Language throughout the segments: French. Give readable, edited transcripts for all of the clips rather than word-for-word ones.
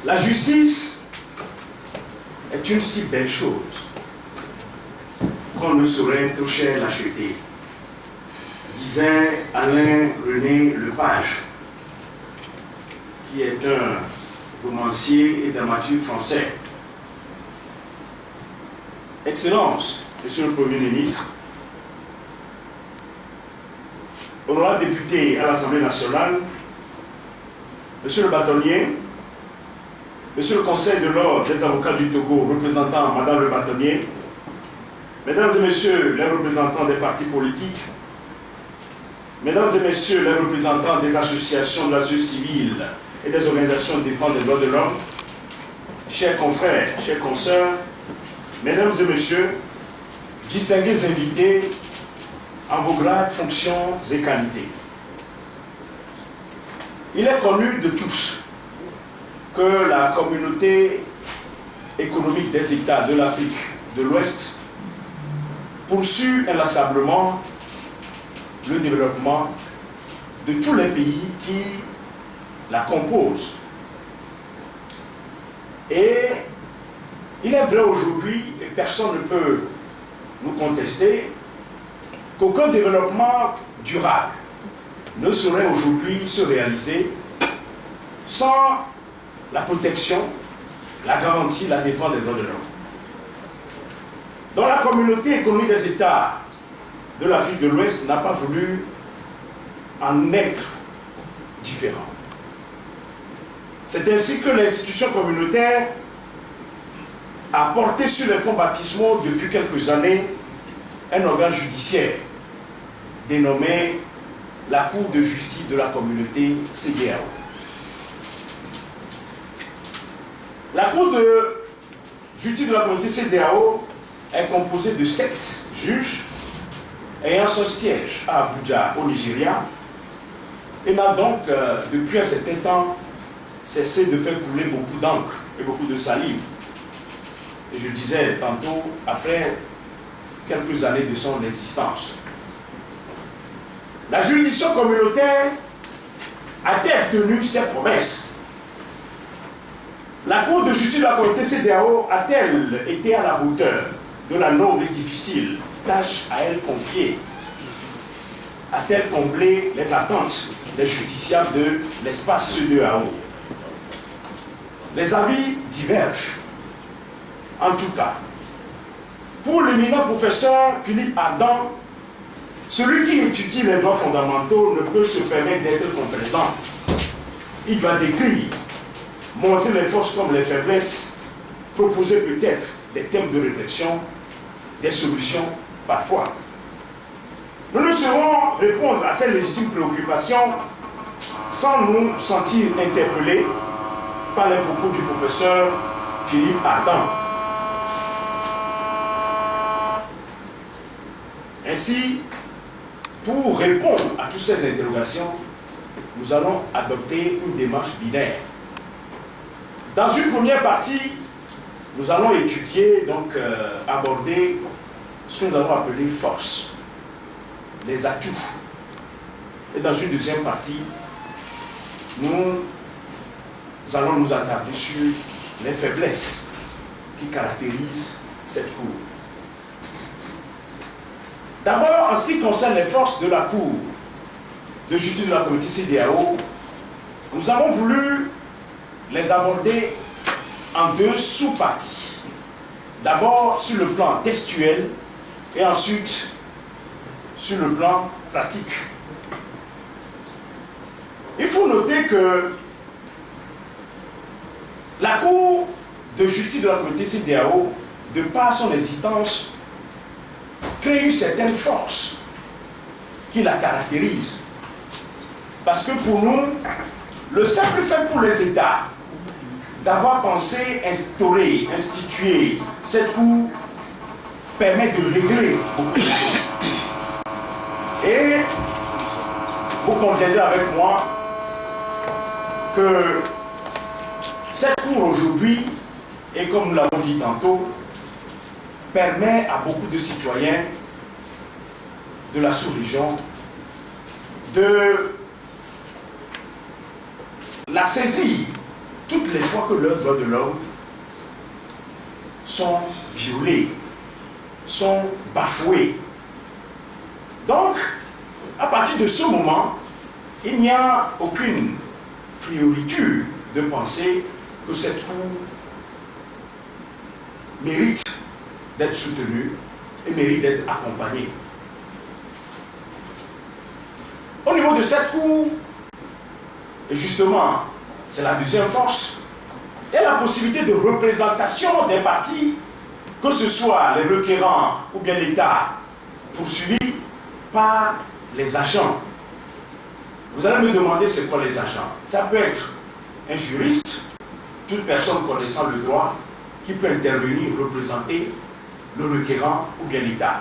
La justice est une si belle chose qu'on ne saurait trop cher l'acheter, disait Alain-René Lepage, qui est un romancier et dramaturge français. Excellence, Monsieur le Premier ministre, honorable député à l'Assemblée nationale, Monsieur le bâtonnier, Monsieur le Conseil de l'Ordre des avocats du Togo, représentant Madame le bâtonnier, Mesdames et Messieurs les représentants des partis politiques, Mesdames et Messieurs les représentants des associations de la société civile et des organisations de défense des droits de l'homme, chers confrères, chers consoeurs, Mesdames et Messieurs, distingués invités en vos grades, fonctions et qualités. Il est connu de tous que la communauté économique des États de l'Afrique de l'Ouest poursuit inlassablement le développement de tous les pays qui la composent. Et il est vrai aujourd'hui, et personne ne peut nous contester, qu'aucun développement durable ne saurait aujourd'hui se réaliser sans la protection, la garantie, la défense des droits de l'homme. Dans la communauté économique des États de l'Afrique de l'Ouest n'a pas voulu en être différent. C'est ainsi que l'institution communautaire a porté sur les fonds baptismaux depuis quelques années un organe judiciaire dénommé la Cour de justice de la communauté CEDEAO. La Cour de justice de la communauté CEDEAO est composée de 7 juges ayant son siège à Abuja, au Nigeria, et n'a donc, depuis un certain temps, cessé de faire couler beaucoup d'encre et beaucoup de salive. Et je disais tantôt, après quelques années de son existence. La juridiction communautaire a-t-elle tenu ses promesses? La Cour de justice de la communauté CEDEAO a-t-elle été à la hauteur de la noble et difficile tâche à elle confiée? A-t-elle comblé les attentes des justiciables de l'espace CEDEAO? Les avis divergent. En tout cas, pour l'éminent professeur Philippe Adam, celui qui étudie les droits fondamentaux ne peut se permettre d'être complaisant. Il doit décrire, montrer les forces comme les faiblesses, proposer peut-être des thèmes de réflexion, des solutions parfois. Nous ne saurons répondre à ces légitimes préoccupations sans nous sentir interpellés par les propos du professeur Philippe Adam. Ainsi, pour répondre à toutes ces interrogations, nous allons adopter une démarche binaire. Dans une première partie, nous allons étudier, donc aborder ce que nous allons appeler force, les atouts. Et dans une deuxième partie, nous allons nous attarder sur les faiblesses qui caractérisent cette cour. D'abord, en ce qui concerne les forces de la Cour de justice de la communauté CEDEAO, nous avons voulu les aborder en 2 sous-parties. D'abord sur le plan textuel et ensuite sur le plan pratique. Il faut noter que la Cour de justice de la communauté CEDEAO, de par son existence, crée une certaine force qui la caractérise. Parce que pour nous, le simple fait pour les États d'avoir pensé instaurer, instituer cette cour permet de régler beaucoup de choses. Et vous conviendrez avec moi que cette cour aujourd'hui, et comme nous l'avons dit tantôt, permet à beaucoup de citoyens de la sous-région de la saisir toutes les fois que leurs droits de l'homme sont violés, sont bafoués. Donc, à partir de ce moment, il n'y a aucune priorité de penser que cette Cour mérite d'être soutenue et mérite d'être accompagnée. Au niveau de cette Cour, et justement, c'est la deuxième force, il y a la possibilité de représentation des partis, que ce soit les requérants ou bien l'État poursuivi par les agents. Vous allez me demander c'est quoi les agents. Ça peut être un juriste, toute personne connaissant le droit, qui peut intervenir, représenter le requérant ou bien l'État.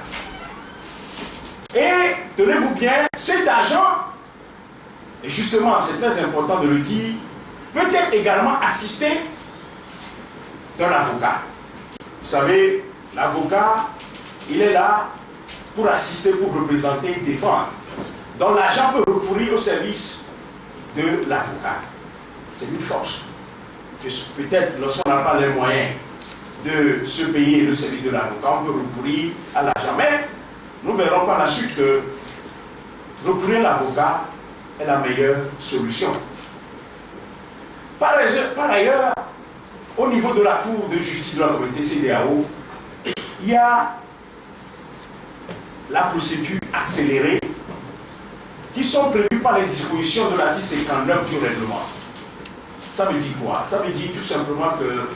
Et tenez-vous bien, cet agent, et justement c'est très important de le dire, peut être également assisté d'un avocat. Vous savez, l'avocat, il est là pour assister, pour représenter, défendre. Donc l'agent peut recourir au service de l'avocat. C'est une force. Peut-être lorsqu'on n'a pas les moyens de se payer le service de l'avocat, on peut recourir à l'agent. Mais nous verrons par la suite que recourir à l'avocat est la meilleure solution. Par ailleurs, au niveau de la Cour de justice de la communauté CEDEAO, il y a la procédure accélérée qui sont prévues par les dispositions de l'article 59 du règlement. Ça veut dire quoi? Ça veut dire tout simplement que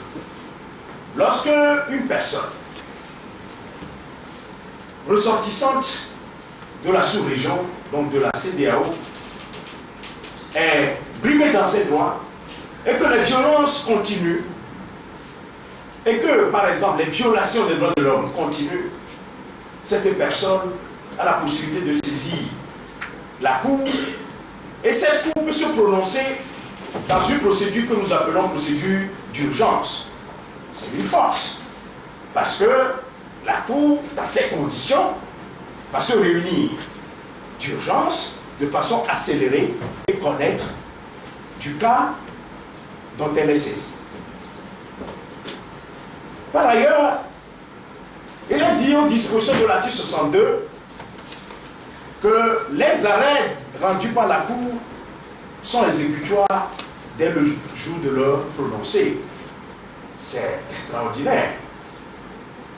lorsque une personne ressortissante de la sous-région, donc de la CEDEAO, est brimée dans ses droits et que les violences continuent, et que, par exemple, les violations des droits de l'homme continuent, cette personne a la possibilité de saisir la Cour, et cette Cour peut se prononcer dans une procédure que nous appelons procédure d'urgence. C'est une force, parce que la Cour, dans ces conditions, va se réunir d'urgence, de façon accélérée, et connaître du cas dont elle est saisie. Par ailleurs, il est dit aux dispositions de l'article 62 que les arrêts rendus par la Cour sont exécutoires dès le jour de leur prononcé. C'est extraordinaire.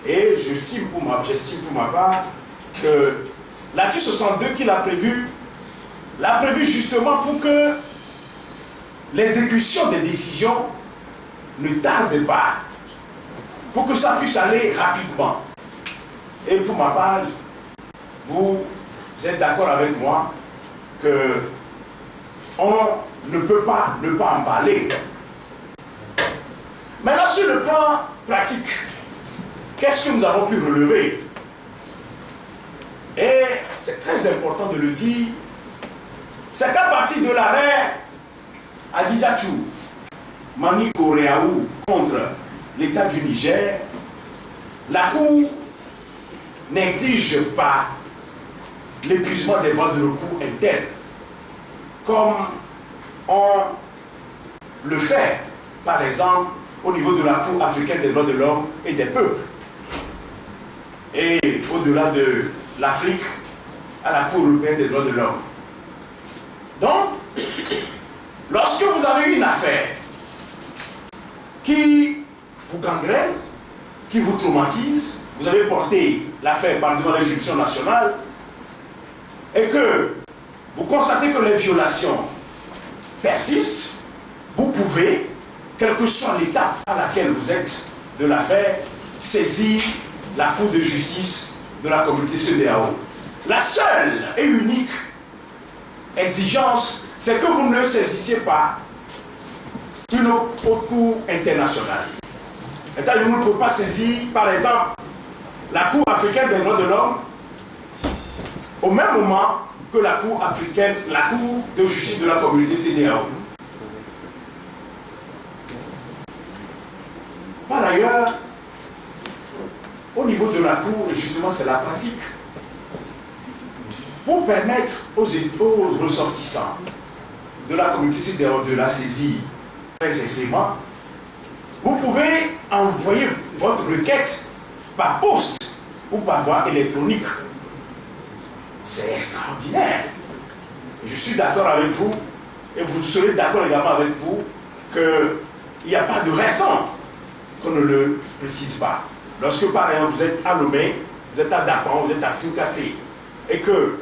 Et j'estime pour ma part que l'article 62 qu'il a prévu, l'a prévu justement pour que l'exécution des décisions ne tarde pas, pour que ça puisse aller rapidement. Et pour ma part, vous êtes d'accord avec moi que on ne peut pas ne pas emballer. Maintenant, sur le plan pratique, qu'est-ce que nous avons pu relever? Et c'est très important de le dire, c'est qu'à partir de l'arrêt Adidjatou, Mani Koreaou contre l'État du Niger, la Cour n'exige pas l'épuisement des voies de recours internes, comme on le fait, par exemple, au niveau de la Cour africaine des droits de l'homme et des peuples, et au-delà de l'Afrique, à la Cour européenne des droits de l'homme. Donc, lorsque vous avez une affaire qui vous gangrène, qui vous traumatise, vous avez porté l'affaire devant les juridictions nationales, et que vous constatez que les violations persistent, vous pouvez, quelle que soit l'étape à laquelle vous êtes de l'affaire, saisir la Cour de justice de la communauté CEDEAO. La seule et unique exigence, c'est que vous ne saisissiez pas une autre Cour internationale. C'est-à-dire que vous ne pouvez pas saisir, par exemple, la Cour africaine des droits de l'homme au même moment que la Cour africaine, la Cour de justice de la communauté CEDEAO. Par ailleurs, au niveau de la Cour, justement, c'est la pratique. Pour permettre aux ressortissants de la communauté CEDEAO de la saisir très aisément, Vous pouvez envoyer votre requête par poste ou par voie électronique. C'est extraordinaire. Et je suis d'accord avec vous, et vous serez d'accord également avec vous, qu'il n'y a pas de raison qu'on ne le précise pas. Lorsque par exemple vous êtes à Lomé, vous êtes à Dapan, vous êtes à Sinkassé, et que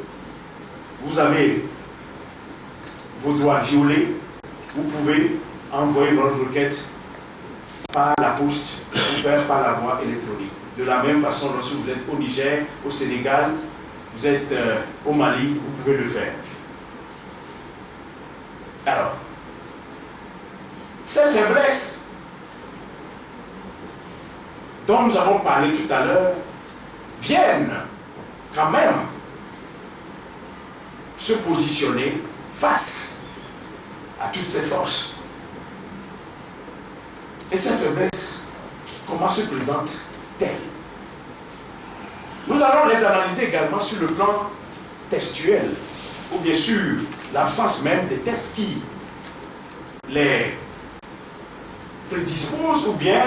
vous avez vos droits violés, vous pouvez envoyer votre requête par la poste ou par la voie électronique. De la même façon, lorsque vous êtes au Niger, au Sénégal, vous êtes au Mali, vous pouvez le faire. Alors, ces faiblesses dont nous avons parlé tout à l'heure viennent quand même se positionner face à toutes ces forces. Et ces faiblesses, comment se présentent-elles? Nous allons les analyser également sur le plan textuel, ou bien sur l'absence même des textes qui les prédisposent, ou bien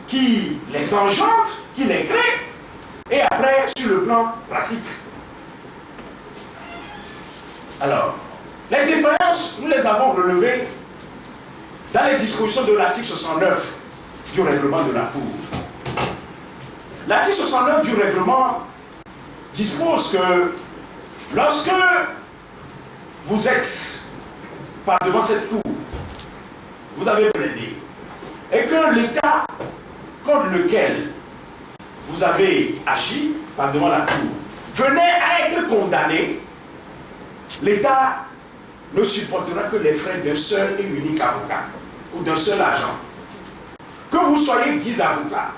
qui les engendrent, qui les créent, et après sur le plan pratique. Alors, les défaillances, nous les avons relevées dans les dispositions de l'article 69 du règlement de la Cour. L'article 69 du règlement dispose que lorsque vous êtes par devant cette Cour, vous avez plaidé, et que l'État contre lequel vous avez agi par devant la Cour venait à être condamné, l'État ne supportera que les frais d'un seul et unique avocat ou d'un seul agent. Que vous soyez 10 avocats,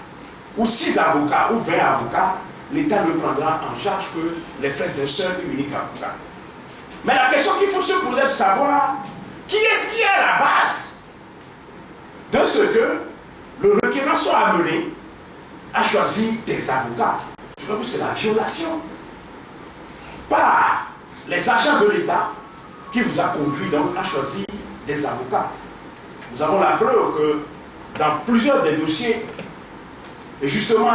ou 6 avocats, ou 20 avocats, l'État ne prendra en charge que les frais d'un seul et unique avocat. Mais la question qu'il faut se poser est de savoir qui est-ce qui est à la base de ce que le requérant soit amené à choisir des avocats. Je crois que c'est la violation par les agents de l'État qui vous a conduit donc à choisir des avocats. Nous avons la preuve que dans plusieurs des dossiers, et justement,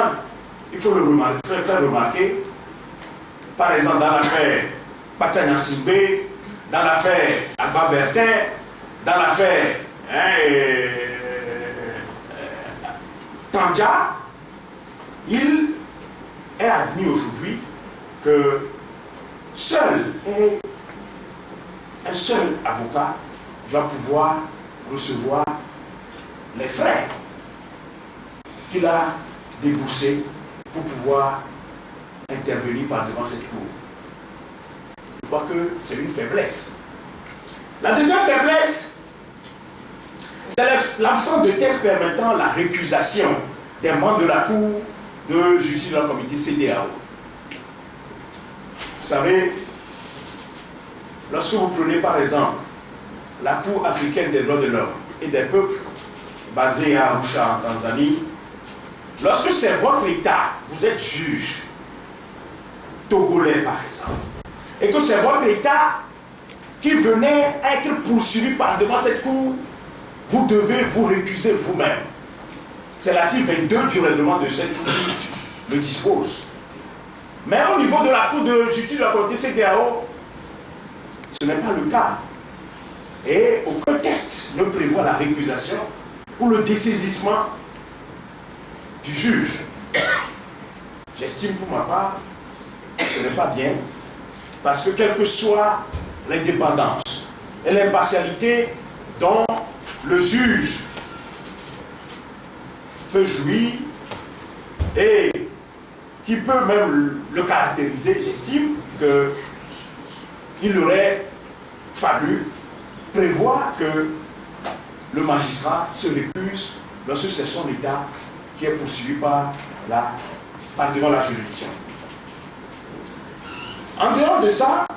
il faut le faire remarquer, par exemple dans l'affaire Patania Simbé, dans l'affaire Alba Bertin, dans l'affaire Tandja, il est admis aujourd'hui que un seul avocat doit pouvoir recevoir les frais qu'il a déboursés pour pouvoir intervenir par devant cette cour. Je crois que c'est une faiblesse. La deuxième faiblesse, c'est l'absence de texte permettant la récusation des membres de la Cour de justice de la communauté CEDEAO. Vous savez, lorsque vous prenez par exemple la Cour africaine des droits de l'homme et des peuples basée à Arusha en Tanzanie, lorsque c'est votre État, vous êtes juge togolais par exemple, et que c'est votre État qui venait être poursuivi par devant cette Cour, vous devez vous récuser vous-même. C'est l'article 22 du règlement de cette Cour qui le dispose. Mais au niveau de la Cour de justice de la communauté CEDEAO, ce n'est pas le cas. Et aucun texte ne prévoit la récusation ou le dessaisissement du juge. J'estime pour ma part que ce n'est pas bien, parce que quelle que soit l'indépendance et l'impartialité dont le juge peut jouir et qui peut même le caractériser, j'estime qu'il aurait fallu prévoir que le magistrat se récuse lorsque c'est son État qui est poursuivi par devant la juridiction. En dehors de ça,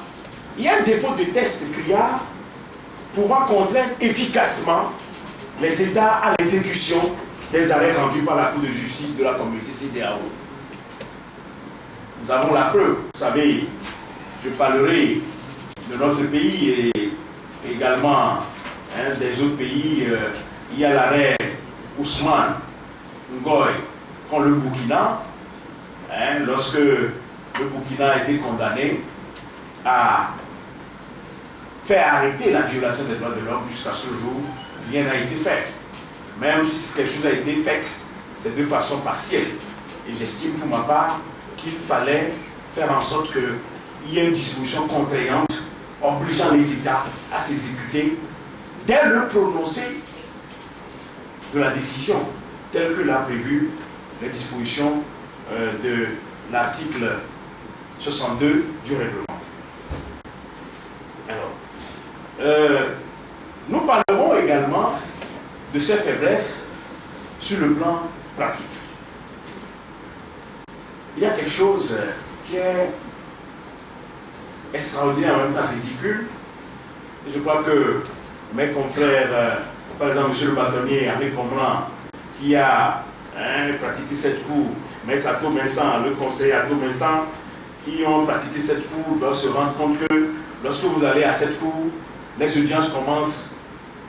il y a un défaut de texte criard pouvant contraindre efficacement les États à l'exécution des arrêts rendus par la Cour de justice de la communauté CEDEAO. Nous avons la preuve. Vous savez, je parlerai de notre pays et également des autres pays. Il y a l'arrêt Ousmane Ngoy contre le Burkina, hein, lorsque le Burkina a été condamné à faire arrêter la violation des droits de l'homme, jusqu'à ce jour, rien n'a été fait. Même si quelque chose a été fait, c'est de façon partielle. Et j'estime pour ma part qu'il fallait faire en sorte qu'il y ait une disposition contraignante obligeant les États à s'exécuter dès le prononcé de la décision, telle que l'a prévu les dispositions de l'article 62 du règlement. Alors, nous parlerons également de ces faiblesses sur le plan pratique. Il y a quelque chose qui est extraordinaire, en même temps ridicule. Je crois que mes confrères, par exemple M. le bâtonnier Henri Comran, qui a pratiqué cette cour, Maître Ato Vincent, le conseiller Ato Vincent, qui ont pratiqué cette cour, doivent se rendre compte que lorsque vous allez à cette cour, les audiences commencent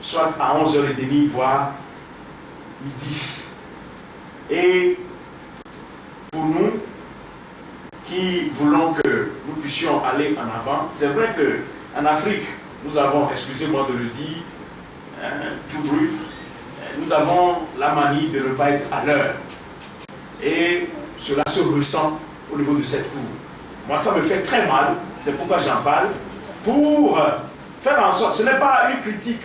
soit à 11h30, voire midi. Et pour nous, qui voulons que nous puissions aller en avant, c'est vrai qu'en Afrique, nous avons, excusez-moi de le dire, tout brut, nous avons la manie de ne pas être à l'heure. Et cela se ressent au niveau de cette cour. Moi, ça me fait très mal, c'est pourquoi j'en parle, pour faire en sorte, ce n'est pas une critique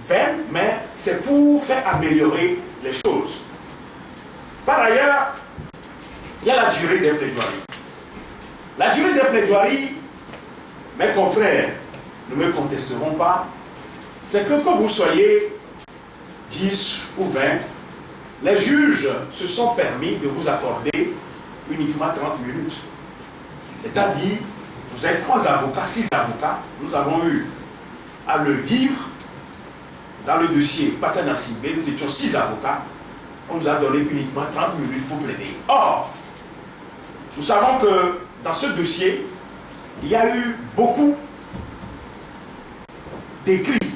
vaine, mais c'est pour faire améliorer les choses. Par ailleurs, il y a la durée des plaidoiries. La durée des plaidoiries, mes confrères ne me contesteront pas, c'est que vous soyez 10 ou 20, les juges se sont permis de vous accorder uniquement 30 minutes. C'est-à-dire, vous êtes 3 avocats, 6 avocats, nous avons eu à le vivre dans le dossier Patana Simbé, nous étions 6 avocats, on nous a donné uniquement 30 minutes pour plaider. Or, nous savons que dans ce dossier, il y a eu beaucoup d'écrits,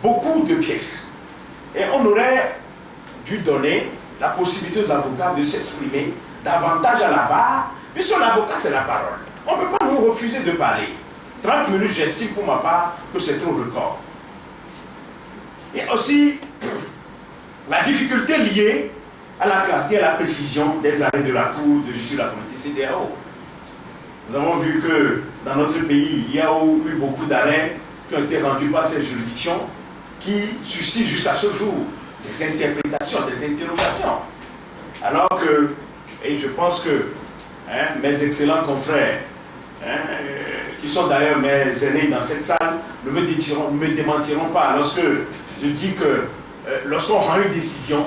beaucoup de pièces. Et on aurait dû donner la possibilité aux avocats de s'exprimer davantage à la barre, puisque l'avocat, c'est la parole. On ne peut pas nous refuser de parler. 30 minutes, j'estime pour ma part que c'est trop record. Et aussi, la difficulté liée à la clarté et à la précision des arrêts de la Cour de justice de la communauté CEDEAO. Nous avons vu que dans notre pays, il y a eu beaucoup d'arrêts qui ont été rendus par ces juridictions qui suscitent jusqu'à ce jour des interprétations, des interrogations. Alors que, et je pense que mes excellents confrères, qui sont d'ailleurs mes aînés dans cette salle, ne me démentiront pas lorsque je dis que lorsqu'on rend une décision,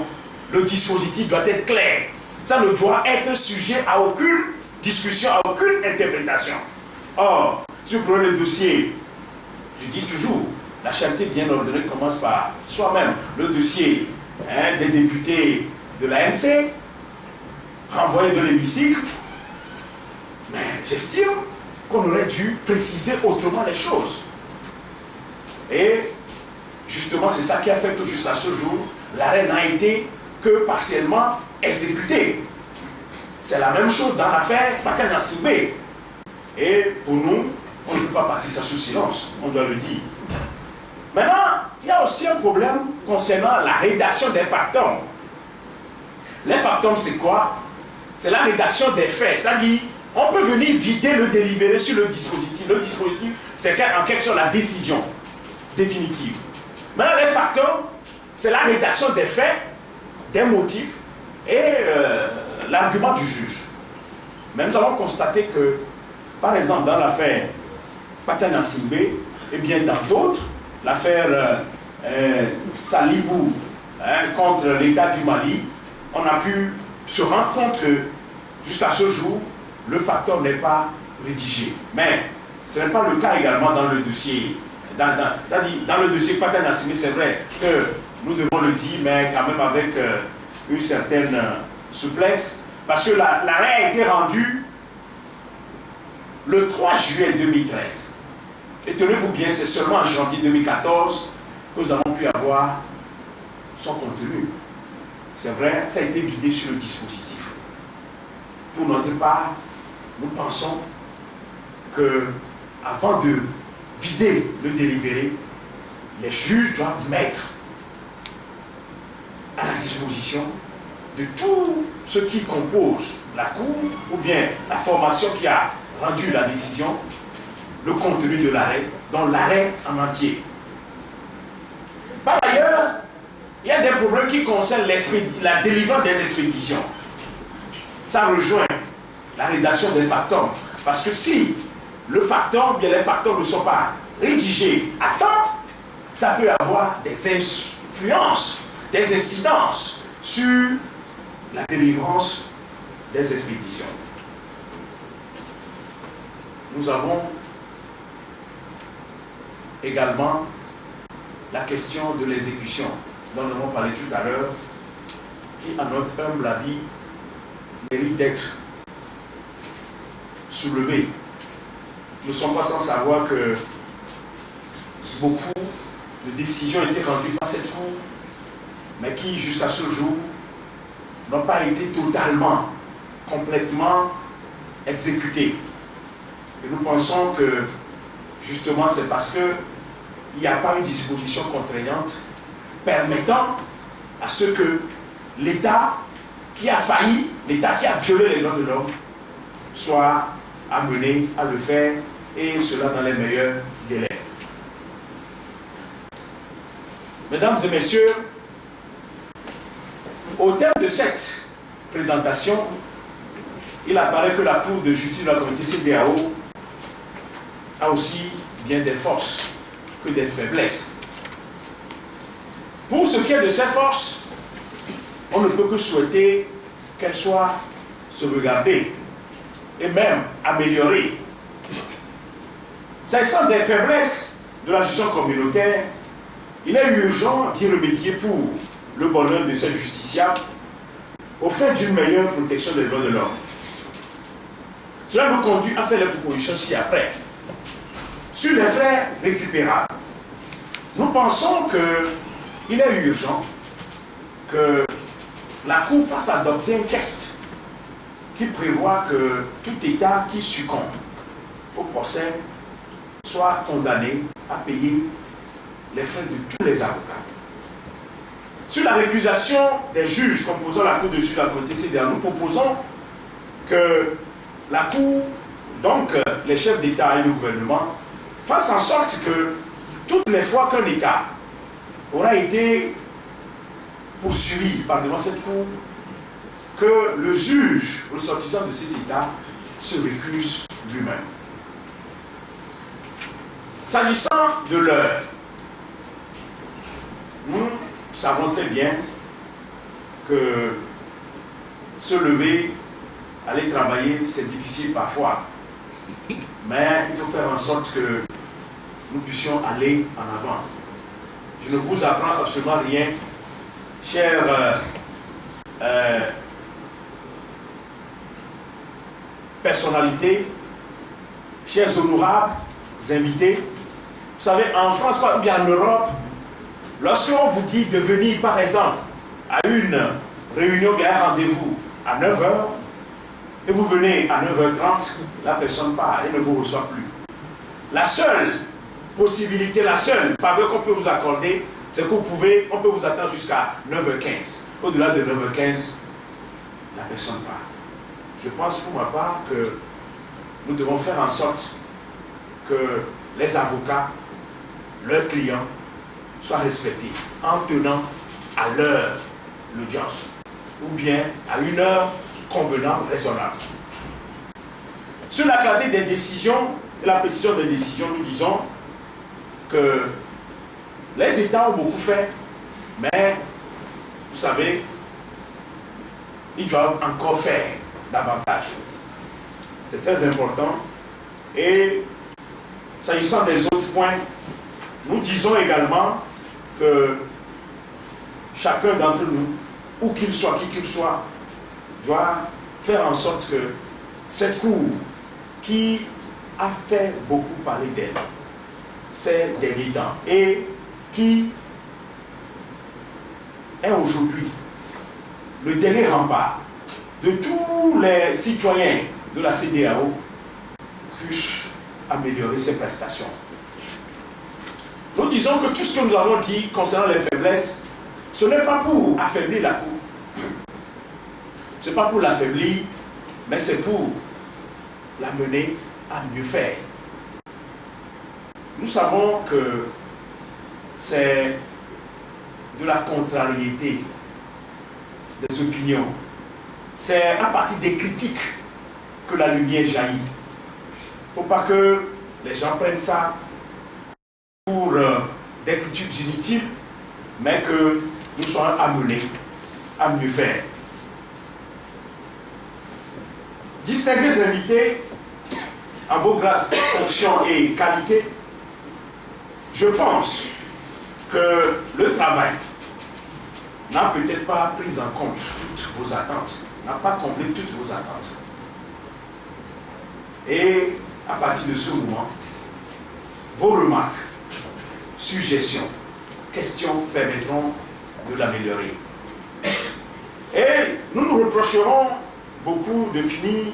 le dispositif doit être clair. Ça ne doit être sujet à aucune discussion, à aucune interprétation. Or, si vous prenez le dossier, je dis toujours, la charité bien ordonnée commence par soi-même. Le dossier des députés de l'ANC, renvoyé de l'hémicycle, mais j'estime qu'on aurait dû préciser autrement les choses. Et justement, c'est ça qui a fait que jusqu'à ce jour, l'arrêt n'a été que partiellement exécuté. C'est la même chose dans l'affaire Patana Simbé. Et pour nous, on ne peut pas passer ça sous silence, on doit le dire. Maintenant, il y a aussi un problème concernant la rédaction des factums. Les factums, c'est quoi? C'est la rédaction des faits. C'est-à-dire, on peut venir vider le délibéré sur le dispositif. Le dispositif, c'est en quelque sorte la décision définitive. Maintenant, les factums, c'est la rédaction des faits, des motifs et l'argument du juge. Mais nous avons constaté que, par exemple, dans l'affaire Patana Simbé, et bien dans d'autres, l'affaire Salibou contre l'État du Mali, on a pu se rendre compte que jusqu'à ce jour, le facteur n'est pas rédigé. Mais ce n'est pas le cas également dans le dossier. Dans le dossier Patana Simbé, c'est vrai que nous devons le dire, mais quand même avec une certaine souplesse, parce que l'arrêt a été rendu le 3 juillet 2013. Et tenez-vous bien, c'est seulement en janvier 2014 que nous avons pu avoir son contenu. c'est vrai, ça a été vidé sur le dispositif. Pour notre part, nous pensons que avant de vider le délibéré, les juges doivent mettre à la disposition de tout ce qui compose la Cour ou bien la formation qui a rendu la décision, le contenu de l'arrêt, dans l'arrêt en entier. Par ailleurs, il y a des problèmes qui concernent la délivrance des expéditions. Ça rejoint la rédaction des factums. Parce que si le factum, bien les factums ne sont pas rédigés à temps, ça peut avoir des influences, des incidences sur la délivrance des expéditions. Nous avons également la question de l'exécution, dont nous avons parlé tout à l'heure, qui, à notre humble avis, mérite d'être soulevée. Nous ne sommes pas sans savoir que beaucoup de décisions ont été rendues par cette Cour, mais qui, jusqu'à ce jour, n'ont pas été totalement, complètement exécutées. Et nous pensons que, justement, c'est parce qu'il n'y a pas une disposition contraignante permettant à ce que l'État qui a failli, l'État qui a violé les droits de l'homme, soit amené à le faire, et cela dans les meilleurs délais. Mesdames et messieurs, au terme de cette présentation, il apparaît que la Cour de justice de la communauté CEDEAO a aussi bien des forces que des faiblesses. Pour ce qui est de ces forces, on ne peut que souhaiter qu'elles soient sauvegardées et même améliorées. S'agissant des faiblesses de la justice communautaire, il est urgent d'y remédier pour le bonheur de ces justiciables au fin d'une meilleure protection des droits de l'homme. Cela nous conduit à faire les propositions ci-après. Sur les frais récupérables, nous pensons qu'il est urgent que la Cour fasse adopter un texte qui prévoit que tout État qui succombe au procès soit condamné à payer les frais de tous les avocats. Sur la récusation des juges composant la Cour de justice de la communauté CEDEAO, nous proposons que la Cour, donc les chefs d'État et le gouvernement, fassent en sorte que toutes les fois qu'un État aura été poursuivi par devant cette Cour, que le juge ressortissant de cet État se récuse lui-même. S'agissant de l'heure, nous savons très bien que se lever, aller travailler, c'est difficile parfois. Mais il faut faire en sorte que nous puissions aller en avant. Je ne vous apprends absolument rien, chers personnalités, chers honorables invités. Vous savez, en France ou bien en Europe, lorsqu'on vous dit de venir, par exemple, à une réunion, bien un rendez-vous à 9 h, et vous venez à 9 h 30, la personne part et ne vous reçoit plus. La seule possibilité, la seule faveur qu'on peut vous accorder, c'est qu'on peut vous attendre jusqu'à 9 h 15. Au-delà de 9 h 15, la personne part. Je pense pour ma part que nous devons faire en sorte que les avocats, leurs clients, soient respectés en tenant à l'heure l'audience ou bien à une heure convenable, raisonnable. Sur la clarté des décisions et la précision des décisions, nous disons que les États ont beaucoup fait, mais vous savez, ils doivent encore faire davantage. C'est très important. Et s'agissant des autres points, nous disons également que chacun d'entre nous, où qu'il soit, qui qu'il soit, doit faire en sorte que cette Cour qui a fait beaucoup parler d'elle ces derniers temps et qui est aujourd'hui le dernier rempart de tous les citoyens de la CEDEAO puisse améliorer ses prestations. Nous disons que tout ce que nous avons dit concernant les faiblesses, ce n'est pas pour affaiblir la Cour. Ce n'est pas pour l'affaiblir, mais c'est pour la mener à mieux faire. Nous savons que c'est de la contrariété des opinions. C'est à partir des critiques que la lumière jaillit. Il ne faut pas que les gens prennent ça pour des critiques inutiles, mais que nous soyons amenés à mieux faire. Distingués invités, en vos graves fonctions et qualités, je pense que le travail n'a peut-être pas pris en compte toutes vos attentes, n'a pas comblé toutes vos attentes. Et à partir de ce moment, vos remarques, suggestions, questions permettront de l'améliorer. Et nous nous reprocherons beaucoup de finir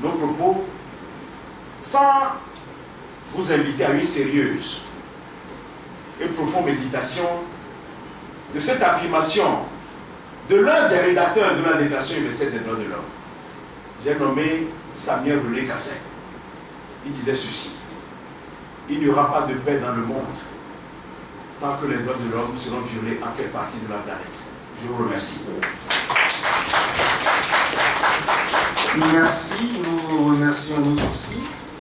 nos propos sans vous inviter à une sérieuse et profonde méditation de cette affirmation de l'un des rédacteurs de la Déclaration universelle des droits de l'homme. J'ai nommé Samuel Rolé Cassel. Il disait ceci: il n'y aura pas de paix dans le monde tant que les droits de l'homme seront violés en quelle partie de la planète. Je vous remercie. Merci, nous remercions nous aussi.